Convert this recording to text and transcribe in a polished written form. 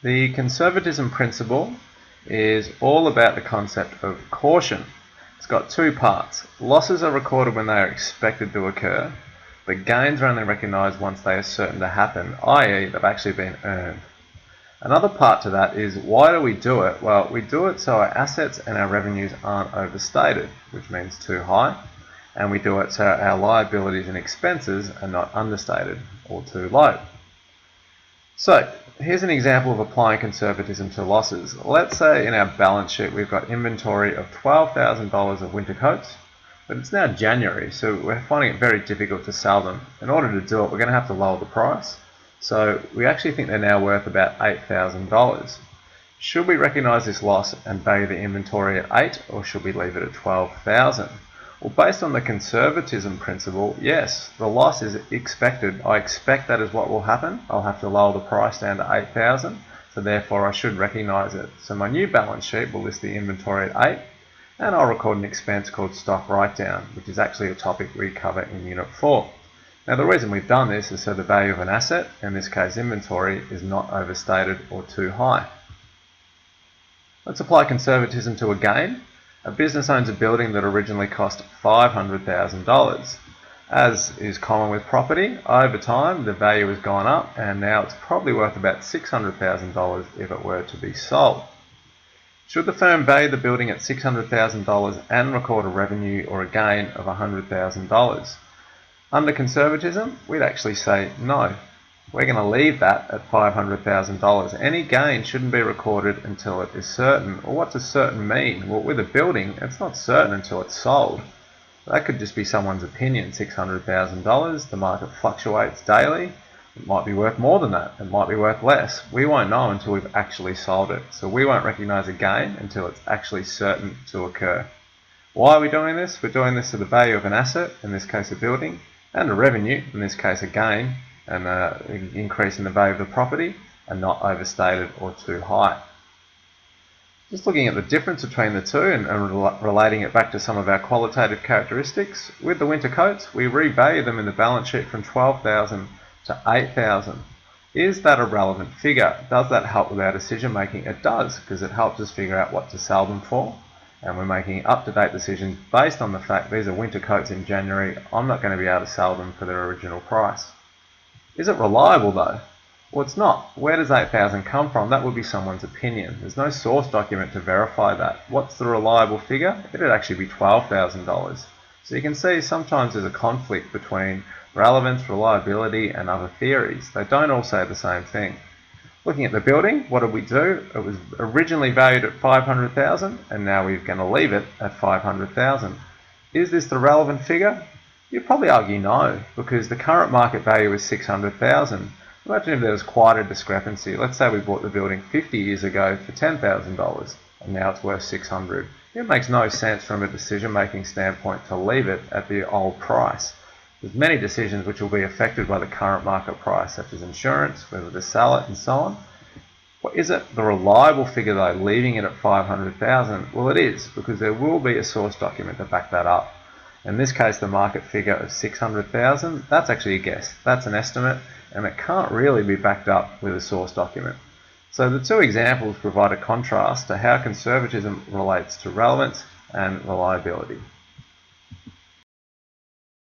The conservatism principle is all about the concept of caution. It's got two parts. Losses are recorded when they are expected to occur, but gains are only recognised once they are certain to happen, i.e. they've actually been earned. Another part to that is, why do we do it? Well, we do it so our assets and our revenues aren't overstated, which means too high, and we do it so our liabilities and expenses are not understated or too low. So here's an example of applying conservatism to losses. Let's say in our balance sheet we've got inventory of $12,000 of winter coats, but it's now January, so we're finding it very difficult to sell them. In order to do it, we're going to have to lower the price. So we actually think they're now worth about $8,000. Should we recognise this loss and value the inventory at 8, or should we leave it at 12,000? Well, based on the conservatism principle, yes, the loss is expected. I expect that is what will happen. I'll have to lower the price down to 8,000, so therefore I should recognise it. So my new balance sheet will list the inventory at 8, and I'll record an expense called stock write-down, which is actually a topic we cover in Unit 4. Now the reason we've done this is so the value of an asset, in this case inventory, is not overstated or too high. Let's apply conservatism to a gain. A business owns a building that originally cost $500,000. As is common with property, over time the value has gone up and now it's probably worth about $600,000 if it were to be sold. Should the firm value the building at $600,000 and record a revenue or a gain of $100,000? Under conservatism, we'd actually say no. We're going to leave that at $500,000. Any gain shouldn't be recorded until it is certain. Well, what does certain mean? Well, with a building, it's not certain until it's sold. That could just be someone's opinion. $600,000, the market fluctuates daily. It might be worth more than that. It might be worth less. We won't know until we've actually sold it. So we won't recognise a gain until it's actually certain to occur. Why are we doing this? We're doing this to the value of an asset, in this case a building, and a revenue, in this case a gain, and an increase in the value of the property, and not overstated or too high. Just looking at the difference between the two and relating it back to some of our qualitative characteristics, with the winter coats, we revalue them in the balance sheet from $12,000 to $8,000. Is that a relevant figure? Does that help with our decision making? It does, because it helps us figure out what to sell them for. And we're making up-to-date decisions based on the fact these are winter coats in January. I'm not going to be able to sell them for their original price. Is it reliable though? Well, it's not. Where does $8,000 come from? That would be someone's opinion. There's no source document to verify that. What's the reliable figure? It'd actually be $12,000. So you can see sometimes there's a conflict between relevance, reliability, and other theories. They don't all say the same thing. Looking at the building, what did we do? It was originally valued at $500,000 and now we're going to leave it at $500,000. Is this the relevant figure? You'd probably argue no, because the current market value is $600,000. Imagine if there was quite a discrepancy. Let's say we bought the building 50 years ago for $10,000 and now it's worth $600,000. It makes no sense from a decision-making standpoint to leave it at the old price. There's many decisions which will be affected by the current market price, such as insurance, whether to sell it, and so on. What is it the reliable figure though, leaving it at $500,000? Well, it is, because there will be a source document to back that up. In this case, the market figure of $600,000, that's actually a guess. That's an estimate, and it can't really be backed up with a source document. So the two examples provide a contrast to how conservatism relates to relevance and reliability.